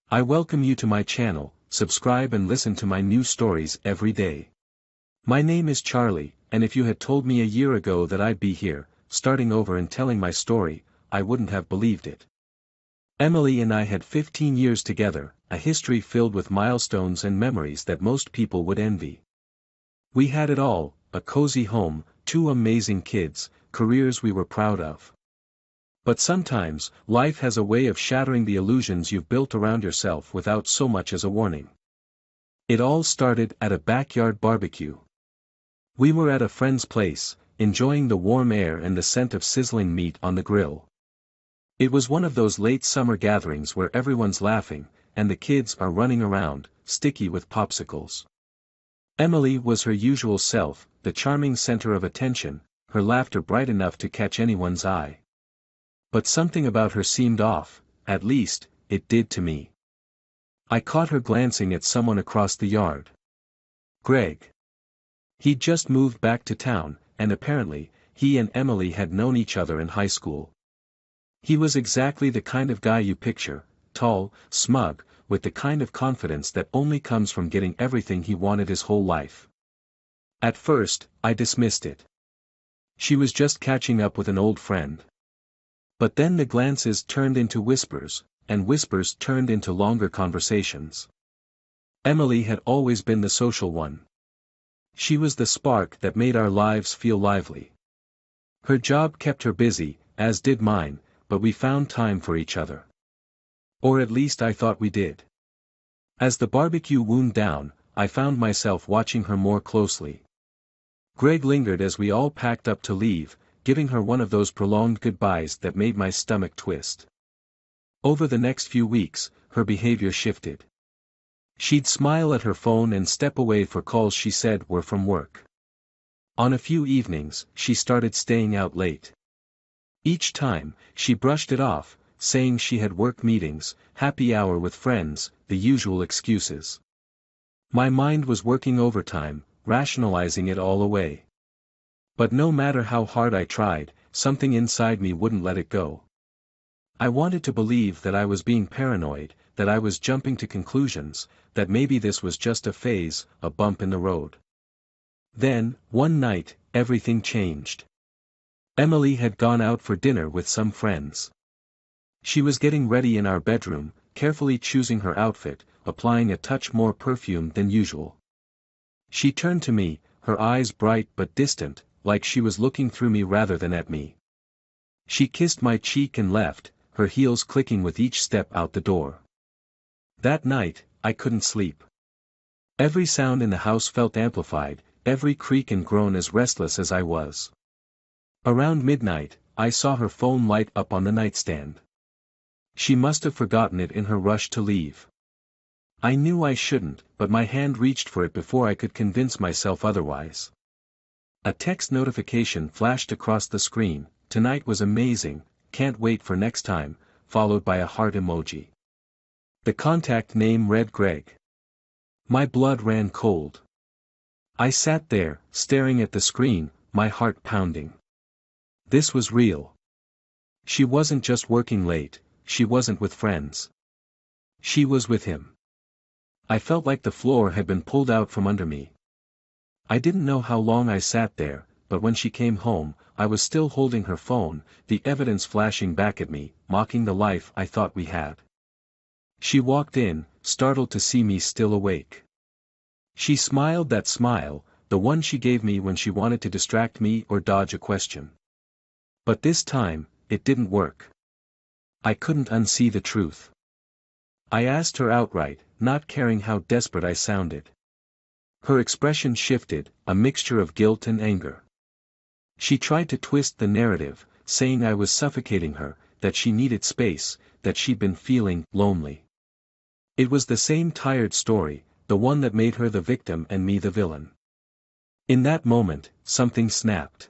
I welcome you to my channel. Subscribe and listen to my new stories every day. My name is Charlie, and if you had told me a year ago that I'd be here, starting over and telling my story, I wouldn't have believed it. Emily and I had 15 years together, a history filled with milestones and memories that most people would envy. We had it all, a cozy home, 2 amazing kids, careers we were proud of. But sometimes, life has a way of shattering the illusions you've built around yourself without so much as a warning. It all started at a backyard barbecue. We were at a friend's place, enjoying the warm air and the scent of sizzling meat on the grill. It was one of those late summer gatherings where everyone's laughing, and the kids are running around, sticky with popsicles. Emily was her usual self, the charming center of attention, her laughter bright enough to catch anyone's eye. But something about her seemed off, at least, it did to me. I caught her glancing at someone across the yard. Greg. He'd just moved back to town, and apparently, he and Emily had known each other in high school. He was exactly the kind of guy you picture, tall, smug, with the kind of confidence that only comes from getting everything he wanted his whole life. At first, I dismissed it. She was just catching up with an old friend. But then the glances turned into whispers, and whispers turned into longer conversations. Emily had always been the social one. She was the spark that made our lives feel lively. Her job kept her busy, as did mine, but we found time for each other. Or at least I thought we did. As the barbecue wound down, I found myself watching her more closely. Greg lingered as we all packed up to leave, giving her one of those prolonged goodbyes that made my stomach twist. Over the next few weeks, her behavior shifted. She'd smile at her phone and step away for calls she said were from work. On a few evenings, she started staying out late. Each time, she brushed it off, saying she had work meetings, happy hour with friends, the usual excuses. My mind was working overtime, rationalizing it all away. But no matter how hard I tried, something inside me wouldn't let it go. I wanted to believe that I was being paranoid, that I was jumping to conclusions, that maybe this was just a phase, a bump in the road. Then, one night, everything changed. Emily had gone out for dinner with some friends. She was getting ready in our bedroom, carefully choosing her outfit, applying a touch more perfume than usual. She turned to me, her eyes bright but distant, like she was looking through me rather than at me. She kissed my cheek and left, her heels clicking with each step out the door. That night, I couldn't sleep. Every sound in the house felt amplified, every creak and groan as restless as I was. Around midnight, I saw her phone light up on the nightstand. She must have forgotten it in her rush to leave. I knew I shouldn't, but my hand reached for it before I could convince myself otherwise. A text notification flashed across the screen, "Tonight was amazing, can't wait for next time," followed by a heart emoji. The contact name read Greg. My blood ran cold. I sat there, staring at the screen, my heart pounding. This was real. She wasn't just working late, she wasn't with friends. She was with him. I felt like the floor had been pulled out from under me. I didn't know how long I sat there, but when she came home, I was still holding her phone, the evidence flashing back at me, mocking the life I thought we had. She walked in, startled to see me still awake. She smiled that smile, the one she gave me when she wanted to distract me or dodge a question. But this time, it didn't work. I couldn't unsee the truth. I asked her outright, not caring how desperate I sounded. Her expression shifted, a mixture of guilt and anger. She tried to twist the narrative, saying I was suffocating her, that she needed space, that she'd been feeling lonely. It was the same tired story, the one that made her the victim and me the villain. In that moment, something snapped.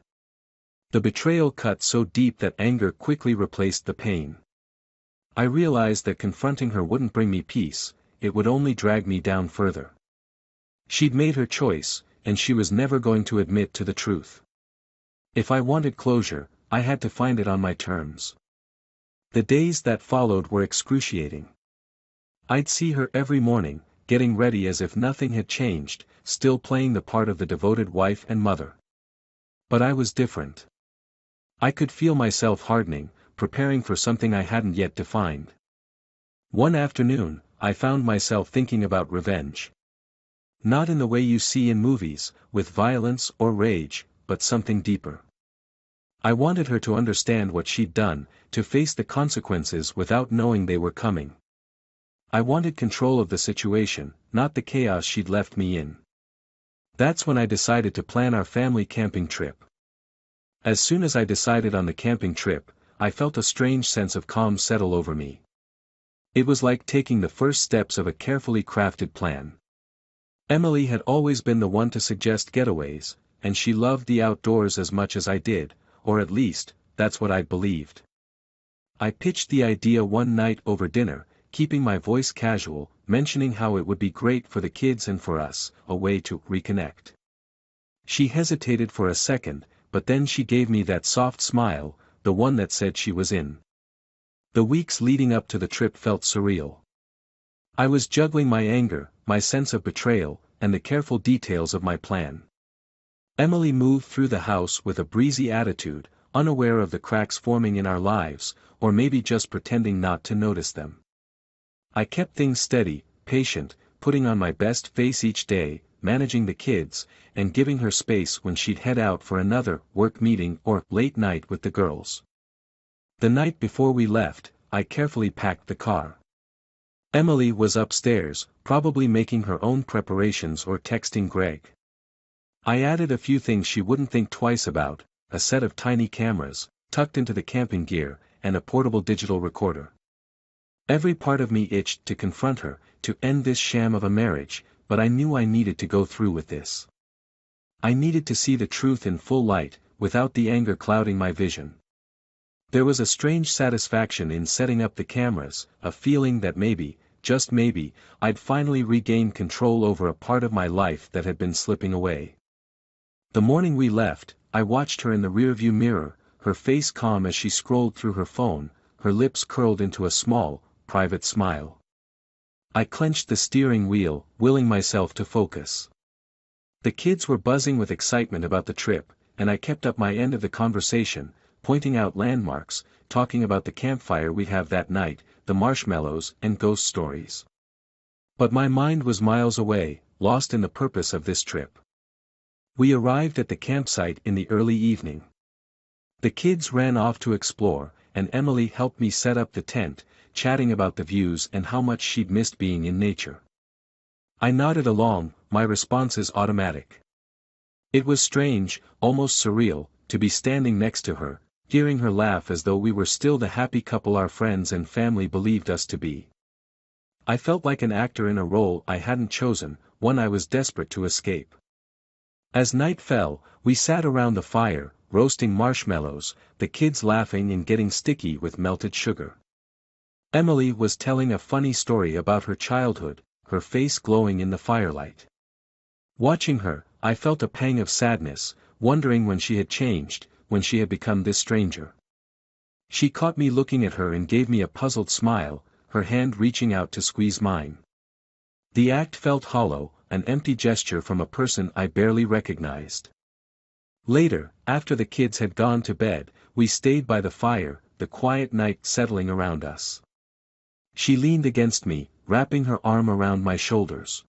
The betrayal cut so deep that anger quickly replaced the pain. I realized that confronting her wouldn't bring me peace, it would only drag me down further. She'd made her choice, and she was never going to admit to the truth. If I wanted closure, I had to find it on my terms. The days that followed were excruciating. I'd see her every morning, getting ready as if nothing had changed, still playing the part of the devoted wife and mother. But I was different. I could feel myself hardening, preparing for something I hadn't yet defined. One afternoon, I found myself thinking about revenge. Not in the way you see in movies, with violence or rage, but something deeper. I wanted her to understand what she'd done, to face the consequences without knowing they were coming. I wanted control of the situation, not the chaos she'd left me in. That's when I decided to plan our family camping trip. As soon as I decided on the camping trip, I felt a strange sense of calm settle over me. It was like taking the first steps of a carefully crafted plan. Emily had always been the one to suggest getaways, and she loved the outdoors as much as I did, or at least, that's what I believed. I pitched the idea one night over dinner, keeping my voice casual, mentioning how it would be great for the kids and for us, a way to reconnect. She hesitated for a second, but then she gave me that soft smile, the one that said she was in. The weeks leading up to the trip felt surreal. I was juggling my anger, my sense of betrayal, and the careful details of my plan. Emily moved through the house with a breezy attitude, unaware of the cracks forming in our lives, or maybe just pretending not to notice them. I kept things steady, patient, putting on my best face each day, managing the kids, and giving her space when she'd head out for another work meeting or late night with the girls. The night before we left, I carefully packed the car. Emily was upstairs, probably making her own preparations or texting Greg. I added a few things she wouldn't think twice about, a set of tiny cameras, tucked into the camping gear, and a portable digital recorder. Every part of me itched to confront her, to end this sham of a marriage, but I knew I needed to go through with this. I needed to see the truth in full light, without the anger clouding my vision. There was a strange satisfaction in setting up the cameras, a feeling that maybe, just maybe, I'd finally regained control over a part of my life that had been slipping away. The morning we left, I watched her in the rearview mirror, her face calm as she scrolled through her phone, her lips curled into a small, private smile. I clenched the steering wheel, willing myself to focus. The kids were buzzing with excitement about the trip, and I kept up my end of the conversation, pointing out landmarks, talking about the campfire we'd have that night, the marshmallows and ghost stories. But my mind was miles away, lost in the purpose of this trip. We arrived at the campsite in the early evening. The kids ran off to explore, and Emily helped me set up the tent, chatting about the views and how much she'd missed being in nature. I nodded along, my responses automatic. It was strange, almost surreal, to be standing next to her, hearing her laugh as though we were still the happy couple our friends and family believed us to be. I felt like an actor in a role I hadn't chosen, one I was desperate to escape. As night fell, we sat around the fire, roasting marshmallows, the kids laughing and getting sticky with melted sugar. Emily was telling a funny story about her childhood, her face glowing in the firelight. Watching her, I felt a pang of sadness, wondering when she had changed, when she had become this stranger. She caught me looking at her and gave me a puzzled smile, her hand reaching out to squeeze mine. The act felt hollow, an empty gesture from a person I barely recognized. Later, after the kids had gone to bed, we stayed by the fire, the quiet night settling around us. She leaned against me, wrapping her arm around my shoulders.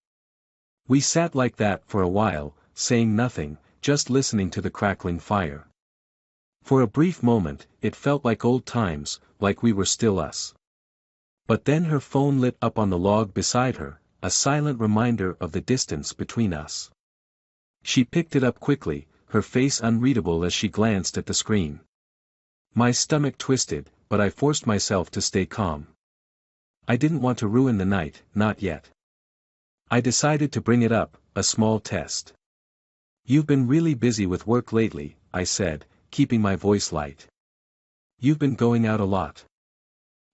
We sat like that for a while, saying nothing, just listening to the crackling fire. For a brief moment, it felt like old times, like we were still us. But then her phone lit up on the log beside her, a silent reminder of the distance between us. She picked it up quickly, her face unreadable as she glanced at the screen. My stomach twisted, but I forced myself to stay calm. I didn't want to ruin the night, not yet. I decided to bring it up, a small test. "You've been really busy with work lately," I said, keeping my voice light. "You've been going out a lot."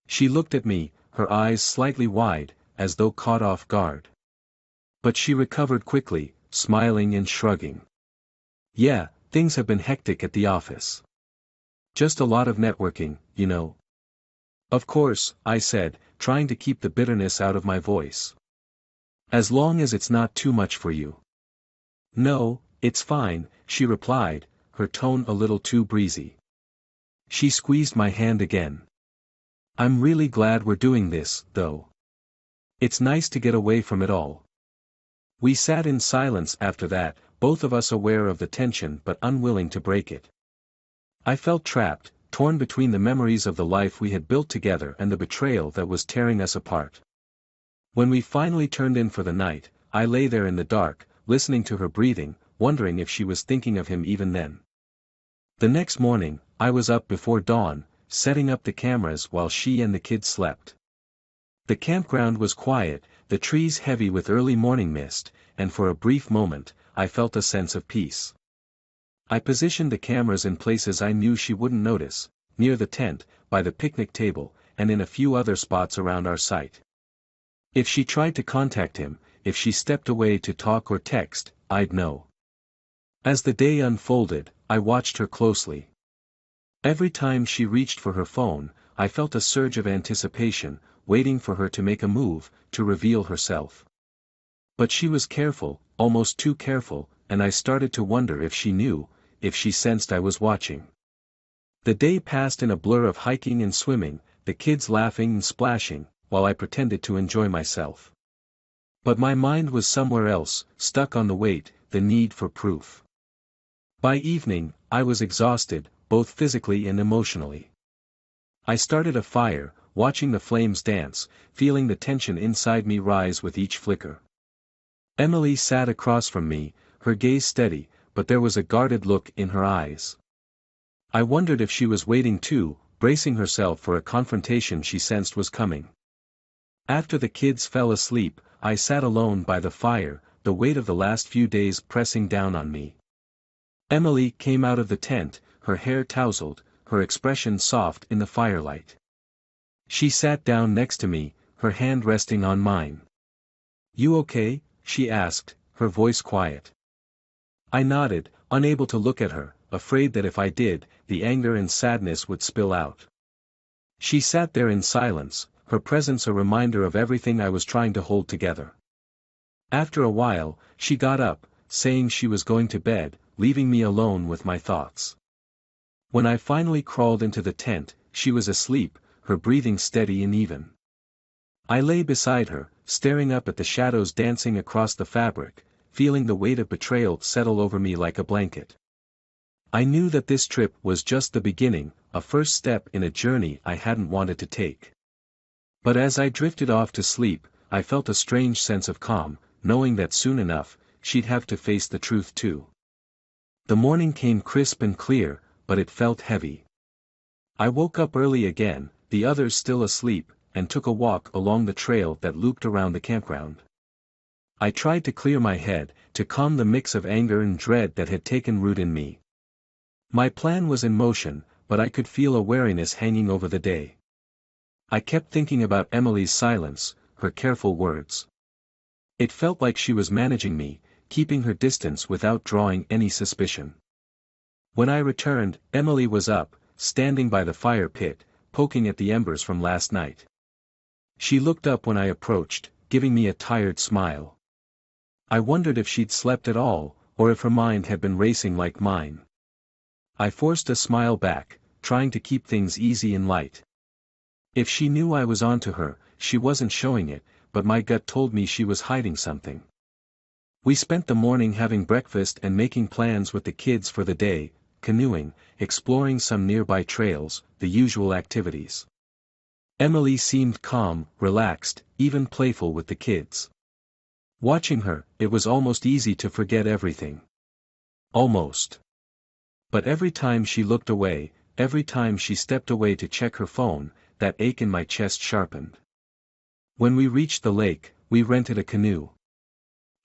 She looked at me, her eyes slightly wide, as though caught off guard. But she recovered quickly, smiling and shrugging. "Yeah, things have been hectic at the office. Just a lot of networking, you know." Of course, I said, trying to keep the bitterness out of my voice. As long as it's not too much for you. No, it's fine, she replied, her tone a little too breezy. She squeezed my hand again. I'm really glad we're doing this, though. It's nice to get away from it all. We sat in silence after that, both of us aware of the tension but unwilling to break it. I felt trapped, torn between the memories of the life we had built together and the betrayal that was tearing us apart. When we finally turned in for the night, I lay there in the dark, listening to her breathing, wondering if she was thinking of him even then. The next morning, I was up before dawn, setting up the cameras while she and the kids slept. The campground was quiet, the trees heavy with early morning mist, and for a brief moment, I felt a sense of peace. I positioned the cameras in places I knew she wouldn't notice, near the tent, by the picnic table, and in a few other spots around our site. If she tried to contact him, if she stepped away to talk or text, I'd know. As the day unfolded, I watched her closely. Every time she reached for her phone, I felt a surge of anticipation, waiting for her to make a move, to reveal herself. But she was careful, almost too careful, and I started to wonder if she knew, if she sensed I was watching. The day passed in a blur of hiking and swimming, the kids laughing and splashing, while I pretended to enjoy myself. But my mind was somewhere else, stuck on the weight, the need for proof. By evening, I was exhausted, both physically and emotionally. I started a fire, watching the flames dance, feeling the tension inside me rise with each flicker. Emily sat across from me, her gaze steady, but there was a guarded look in her eyes. I wondered if she was waiting too, bracing herself for a confrontation she sensed was coming. After the kids fell asleep, I sat alone by the fire, the weight of the last few days pressing down on me. Emily came out of the tent, her hair tousled, her expression soft in the firelight. She sat down next to me, her hand resting on mine. "You okay?" she asked, her voice quiet. I nodded, unable to look at her, afraid that if I did, the anger and sadness would spill out. She sat there in silence, her presence a reminder of everything I was trying to hold together. After a while, she got up, saying she was going to bed, leaving me alone with my thoughts. When I finally crawled into the tent, she was asleep, her breathing steady and even. I lay beside her, staring up at the shadows dancing across the fabric, feeling the weight of betrayal settle over me like a blanket. I knew that this trip was just the beginning, a first step in a journey I hadn't wanted to take. But as I drifted off to sleep, I felt a strange sense of calm, knowing that soon enough, she'd have to face the truth too. The morning came crisp and clear, but it felt heavy. I woke up early again, the others still asleep, and took a walk along the trail that looped around the campground. I tried to clear my head, to calm the mix of anger and dread that had taken root in me. My plan was in motion, but I could feel a wariness hanging over the day. I kept thinking about Emily's silence, her careful words. It felt like she was managing me, keeping her distance without drawing any suspicion. When I returned, Emily was up, standing by the fire pit, poking at the embers from last night. She looked up when I approached, giving me a tired smile. I wondered if she'd slept at all, or if her mind had been racing like mine. I forced a smile back, trying to keep things easy and light. If she knew I was onto her, she wasn't showing it, but my gut told me she was hiding something. We spent the morning having breakfast and making plans with the kids for the day, canoeing, exploring some nearby trails, the usual activities. Emily seemed calm, relaxed, even playful with the kids. Watching her, it was almost easy to forget everything. Almost. But every time she looked away, every time she stepped away to check her phone, that ache in my chest sharpened. When we reached the lake, we rented a canoe.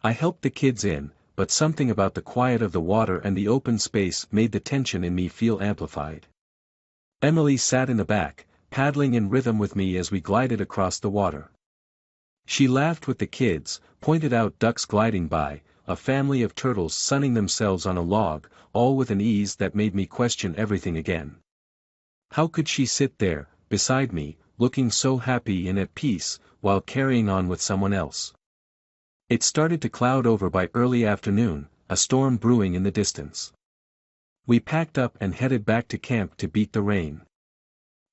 I helped the kids in, but something about the quiet of the water and the open space made the tension in me feel amplified. Emily sat in the back, paddling in rhythm with me as we glided across the water. She laughed with the kids, pointed out ducks gliding by, a family of turtles sunning themselves on a log, all with an ease that made me question everything again. How could she sit there, beside me, looking so happy and at peace, while carrying on with someone else. It started to cloud over by early afternoon, a storm brewing in the distance. We packed up and headed back to camp to beat the rain.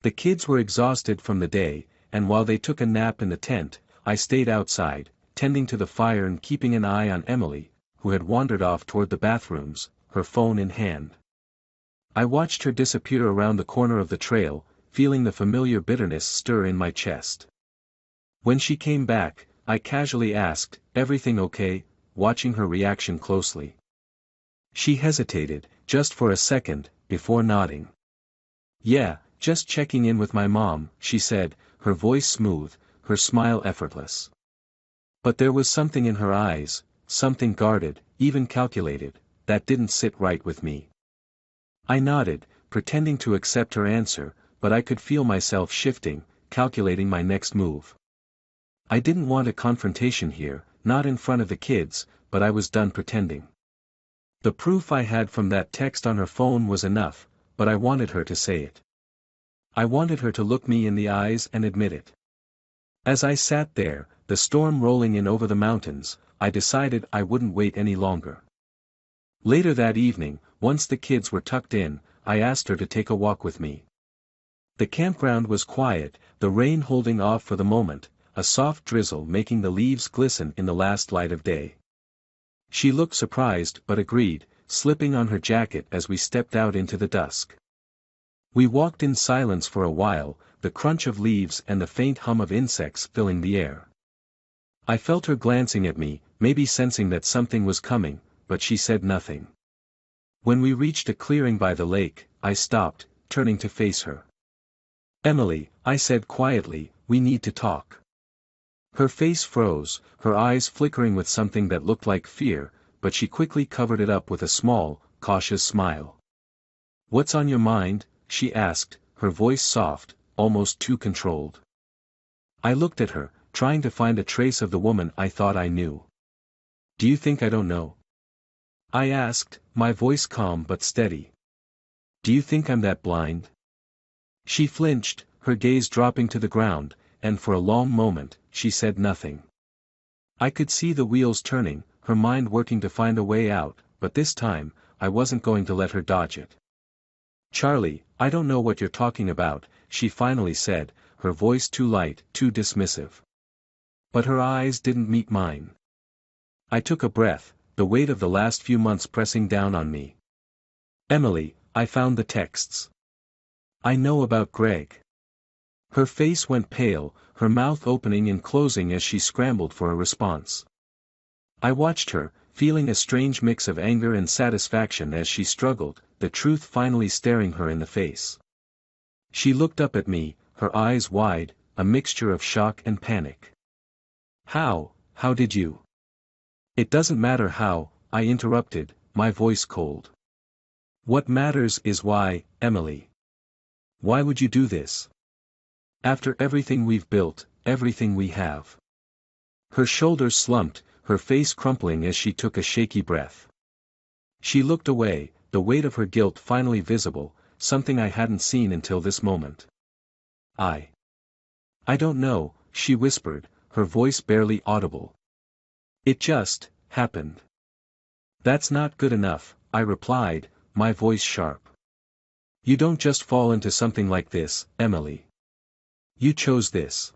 The kids were exhausted from the day, and while they took a nap in the tent, I stayed outside, tending to the fire and keeping an eye on Emily, who had wandered off toward the bathrooms, her phone in hand. I watched her disappear around the corner of the trail, feeling the familiar bitterness stir in my chest. When she came back, I casually asked, "Everything okay?" watching her reaction closely. She hesitated, just for a second, before nodding. "Yeah, just checking in with my mom," she said, her voice smooth, her smile effortless. But there was something in her eyes, something guarded, even calculated, that didn't sit right with me. I nodded, pretending to accept her answer, but I could feel myself shifting, calculating my next move. I didn't want a confrontation here, not in front of the kids, but I was done pretending. The proof I had from that text on her phone was enough, but I wanted her to say it. I wanted her to look me in the eyes and admit it. As I sat there, the storm rolling in over the mountains, I decided I wouldn't wait any longer. Later that evening, once the kids were tucked in, I asked her to take a walk with me. The campground was quiet, the rain holding off for the moment, a soft drizzle making the leaves glisten in the last light of day. She looked surprised but agreed, slipping on her jacket as we stepped out into the dusk. We walked in silence for a while, the crunch of leaves and the faint hum of insects filling the air. I felt her glancing at me, maybe sensing that something was coming, but she said nothing. When we reached a clearing by the lake, I stopped, turning to face her. "Emily," I said quietly, "we need to talk." Her face froze, her eyes flickering with something that looked like fear, but she quickly covered it up with a small, cautious smile. "What's on your mind?" she asked, her voice soft, almost too controlled. I looked at her, trying to find a trace of the woman I thought I knew. "Do you think I don't know?" I asked, my voice calm but steady. "Do you think I'm that blind?" She flinched, her gaze dropping to the ground, and for a long moment, she said nothing. I could see the wheels turning, her mind working to find a way out, but this time, I wasn't going to let her dodge it. "Charlie, I don't know what you're talking about," she finally said, her voice too light, too dismissive. But her eyes didn't meet mine. I took a breath, the weight of the last few months pressing down on me. "Emily, I found the texts. I know about Greg." Her face went pale, her mouth opening and closing as she scrambled for a response. I watched her, feeling a strange mix of anger and satisfaction as she struggled, the truth finally staring her in the face. She looked up at me, her eyes wide, a mixture of shock and panic. How did you?" "It doesn't matter how," I interrupted, my voice cold. "What matters is why, Emily. Why would you do this? After everything we've built, everything we have." Her shoulders slumped, her face crumpling as she took a shaky breath. She looked away, the weight of her guilt finally visible, something I hadn't seen until this moment. I don't know," she whispered, her voice barely audible. "It just happened." "That's not good enough," I replied, my voice sharp. "You don't just fall into something like this, Emily. You chose this."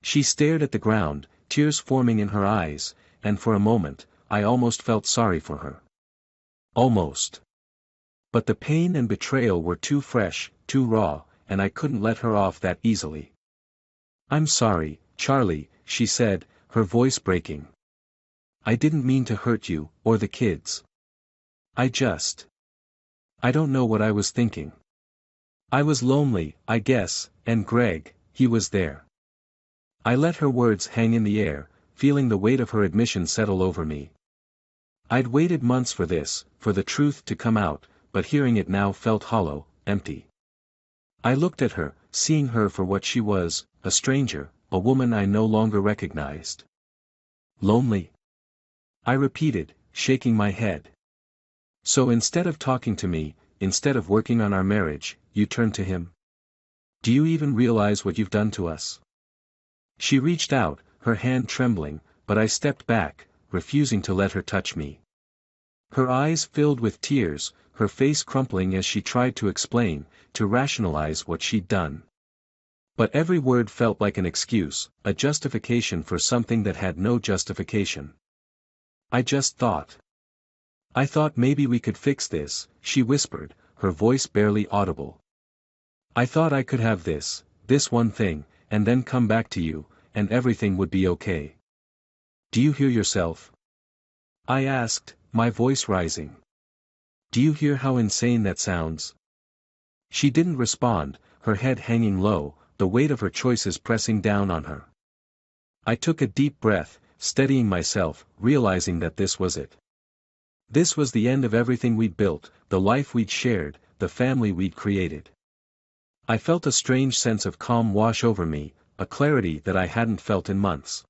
She stared at the ground, tears forming in her eyes, and for a moment, I almost felt sorry for her. Almost. But the pain and betrayal were too fresh, too raw, and I couldn't let her off that easily. "I'm sorry, Charlie," she said, her voice breaking. "I didn't mean to hurt you, or the kids. I don't know what I was thinking. I was lonely, I guess, and Greg, he was there." I let her words hang in the air, feeling the weight of her admission settle over me. I'd waited months for this, for the truth to come out, but hearing it now felt hollow, empty. I looked at her, seeing her for what she was, a stranger, a woman I no longer recognized. "Lonely?" I repeated, shaking my head. "So instead of talking to me, instead of working on our marriage, you turned to him?" Do you even realize what you've done to us? She reached out, her hand trembling, but I stepped back, refusing to let her touch me. Her eyes filled with tears, her face crumpling as she tried to explain, to rationalize what she'd done. But every word felt like an excuse, a justification for something that had no justification. I just thought. I thought maybe we could fix this, she whispered, her voice barely audible. I thought I could have this one thing, and then come back to you, and everything would be okay. Do you hear yourself? I asked, my voice rising. Do you hear how insane that sounds? She didn't respond, her head hanging low, the weight of her choices pressing down on her. I took a deep breath, steadying myself, realizing that this was it. This was the end of everything we'd built, the life we'd shared, the family we'd created. I felt a strange sense of calm wash over me, a clarity that I hadn't felt in months.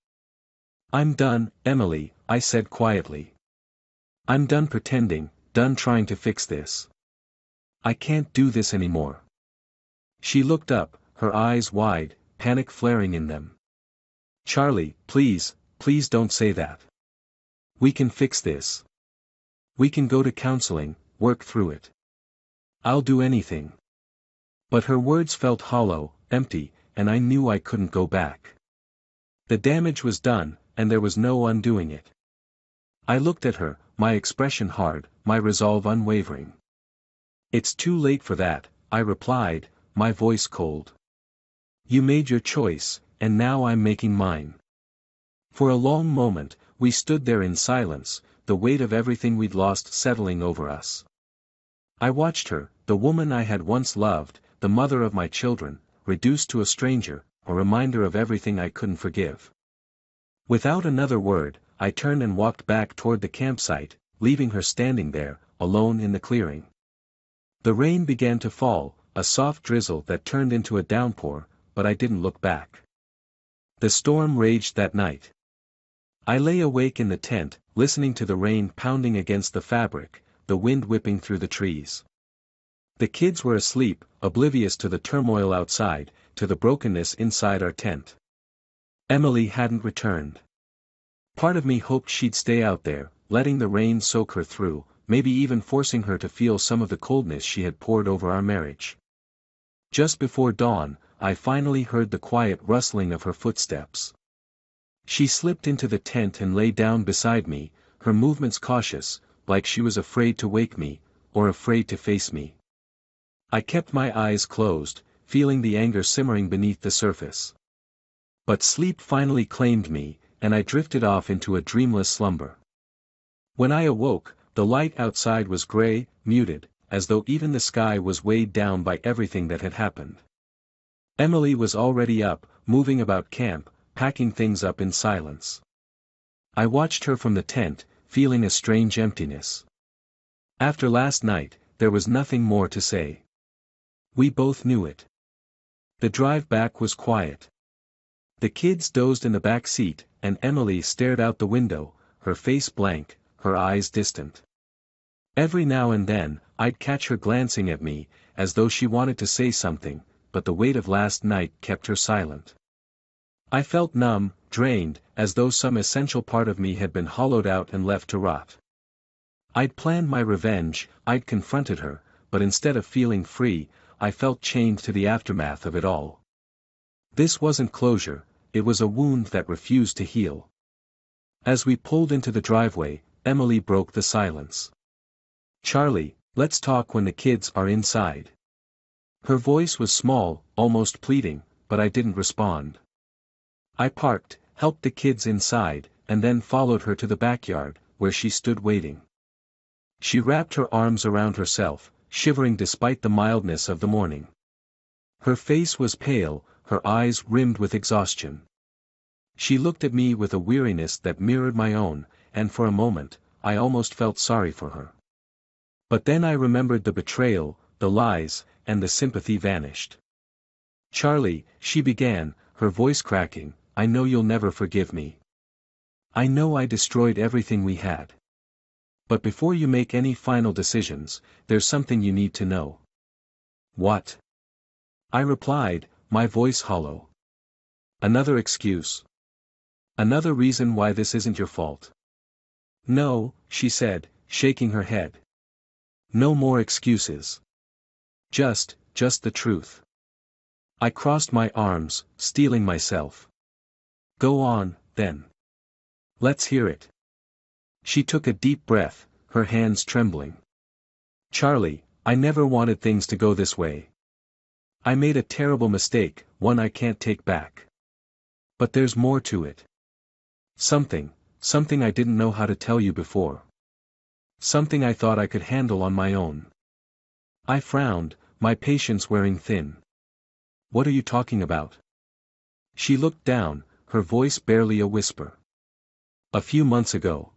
I'm done, Emily, I said quietly. I'm done pretending, done trying to fix this. I can't do this anymore. She looked up, her eyes wide, panic flaring in them. Charlie, please, please don't say that. We can fix this. We can go to counseling, work through it. I'll do anything. But her words felt hollow, empty, and I knew I couldn't go back. The damage was done, and there was no undoing it. I looked at her, my expression hard, my resolve unwavering. It's too late for that, I replied, my voice cold. You made your choice, and now I'm making mine. For a long moment, we stood there in silence, the weight of everything we'd lost settling over us. I watched her, the woman I had once loved, the mother of my children, reduced to a stranger, a reminder of everything I couldn't forgive. Without another word, I turned and walked back toward the campsite, leaving her standing there, alone in the clearing. The rain began to fall, a soft drizzle that turned into a downpour, but I didn't look back. The storm raged that night. I lay awake in the tent, listening to the rain pounding against the fabric, the wind whipping through the trees. The kids were asleep, oblivious to the turmoil outside, to the brokenness inside our tent. Emily hadn't returned. Part of me hoped she'd stay out there, letting the rain soak her through, maybe even forcing her to feel some of the coldness she had poured over our marriage. Just before dawn, I finally heard the quiet rustling of her footsteps. She slipped into the tent and lay down beside me, her movements cautious, like she was afraid to wake me, or afraid to face me. I kept my eyes closed, feeling the anger simmering beneath the surface. But sleep finally claimed me, and I drifted off into a dreamless slumber. When I awoke, the light outside was gray, muted, as though even the sky was weighed down by everything that had happened. Emily was already up, moving about camp, packing things up in silence. I watched her from the tent, feeling a strange emptiness. After last night, there was nothing more to say. We both knew it. The drive back was quiet. The kids dozed in the back seat, and Emily stared out the window, her face blank, her eyes distant. Every now and then, I'd catch her glancing at me, as though she wanted to say something, but the weight of last night kept her silent. I felt numb, drained, as though some essential part of me had been hollowed out and left to rot. I'd planned my revenge, I'd confronted her, but instead of feeling free, I felt chained to the aftermath of it all. This wasn't closure, it was a wound that refused to heal. As we pulled into the driveway, Emily broke the silence. Charlie, let's talk when the kids are inside. Her voice was small, almost pleading, but I didn't respond. I parked, helped the kids inside, and then followed her to the backyard, where she stood waiting. She wrapped her arms around herself, shivering despite the mildness of the morning. Her face was pale, her eyes rimmed with exhaustion. She looked at me with a weariness that mirrored my own, and for a moment, I almost felt sorry for her. But then I remembered the betrayal, the lies, and the sympathy vanished. Charlie, she began, her voice cracking, I know you'll never forgive me. I know I destroyed everything we had. But before you make any final decisions, there's something you need to know. What? I replied, my voice hollow. Another excuse. Another reason why this isn't your fault. No, she said, shaking her head. No more excuses. Just the truth. I crossed my arms, steeling myself. Go on, then. Let's hear it. She took a deep breath, her hands trembling. Charlie, I never wanted things to go this way. I made a terrible mistake, one I can't take back. But there's more to it. Something I didn't know how to tell you before. Something I thought I could handle on my own. I frowned, my patience wearing thin. What are you talking about? She looked down, her voice barely a whisper. A few months ago.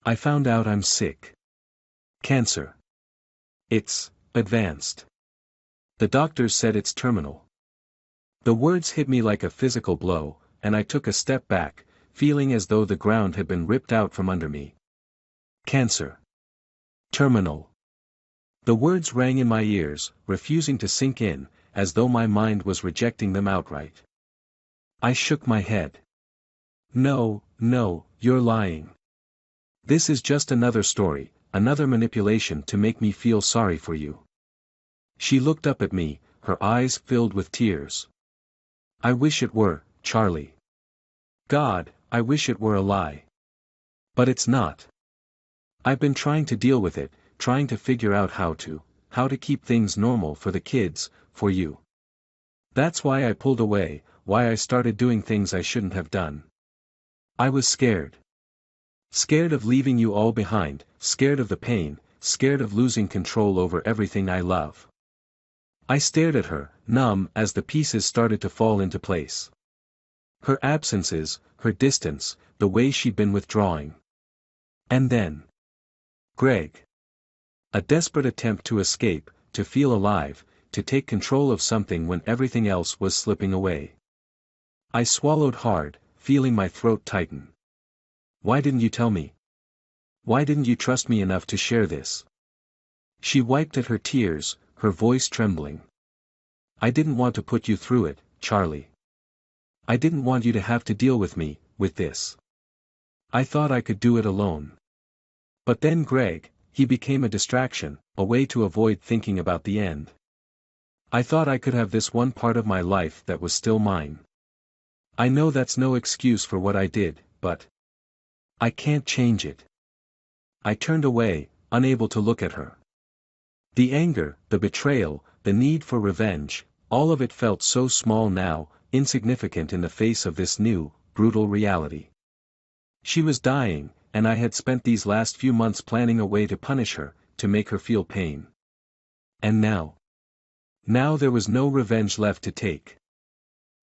I found out I'm sick. Cancer. It's advanced. The doctors said it's terminal. The words hit me like a physical blow, and I took a step back, feeling as though the ground had been ripped out from under me. Cancer. Terminal. The words rang in my ears, refusing to sink in, as though my mind was rejecting them outright. I shook my head. No, you're lying. This is just another story, another manipulation to make me feel sorry for you. She looked up at me, her eyes filled with tears. I wish it were, Charlie. God, I wish it were a lie. But it's not. I've been trying to deal with it, trying to figure out how to keep things normal for the kids, for you. That's why I pulled away, why I started doing things I shouldn't have done. I was scared. Scared of leaving you all behind, scared of the pain, scared of losing control over everything I love. I stared at her, numb as the pieces started to fall into place. Her absences, her distance, the way she'd been withdrawing. And then. Greg. A desperate attempt to escape, to feel alive, to take control of something when everything else was slipping away. I swallowed hard, feeling my throat tighten. Why didn't you tell me? Why didn't you trust me enough to share this? She wiped at her tears, her voice trembling. I didn't want to put you through it, Charlie. I didn't want you to have to deal with me, with this. I thought I could do it alone. But then Greg, he became a distraction, a way to avoid thinking about the end. I thought I could have this one part of my life that was still mine. I know that's no excuse for what I did, but I can't change it. I turned away, unable to look at her. The anger, the betrayal, the need for revenge, all of it felt so small now, insignificant in the face of this new, brutal reality. She was dying, and I had spent these last few months planning a way to punish her, to make her feel pain. And now? Now there was no revenge left to take.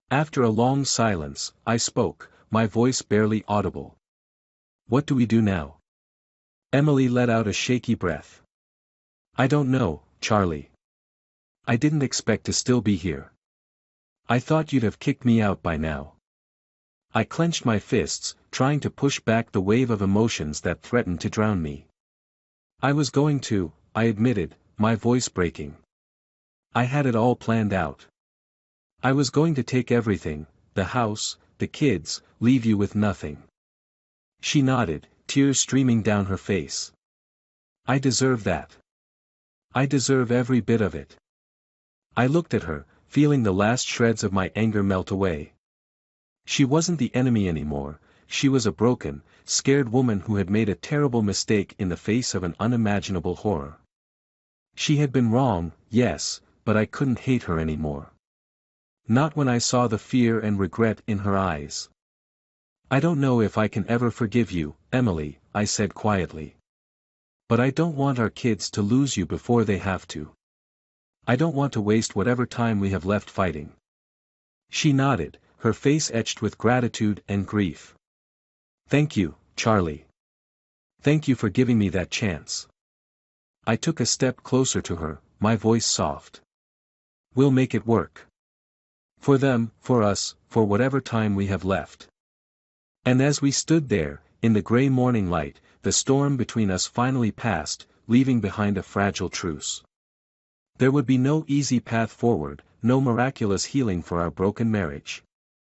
After a long silence, I spoke, my voice barely audible. What do we do now? Emily let out a shaky breath. I don't know, Charlie. I didn't expect to still be here. I thought you'd have kicked me out by now. I clenched my fists, trying to push back the wave of emotions that threatened to drown me. I was going to, I admitted, my voice breaking. I had it all planned out. I was going to take everything, the house, the kids, leave you with nothing. She nodded, tears streaming down her face. I deserve that. I deserve every bit of it. I looked at her, feeling the last shreds of my anger melt away. She wasn't the enemy anymore, she was a broken, scared woman who had made a terrible mistake in the face of an unimaginable horror. She had been wrong, yes, but I couldn't hate her anymore. Not when I saw the fear and regret in her eyes. I don't know if I can ever forgive you, Emily, I said quietly. But I don't want our kids to lose you before they have to. I don't want to waste whatever time we have left fighting. She nodded, her face etched with gratitude and grief. Thank you, Charlie. Thank you for giving me that chance. I took a step closer to her, my voice soft. We'll make it work. For them, for us, for whatever time we have left. And as we stood there, in the gray morning light, the storm between us finally passed, leaving behind a fragile truce. There would be no easy path forward, no miraculous healing for our broken marriage.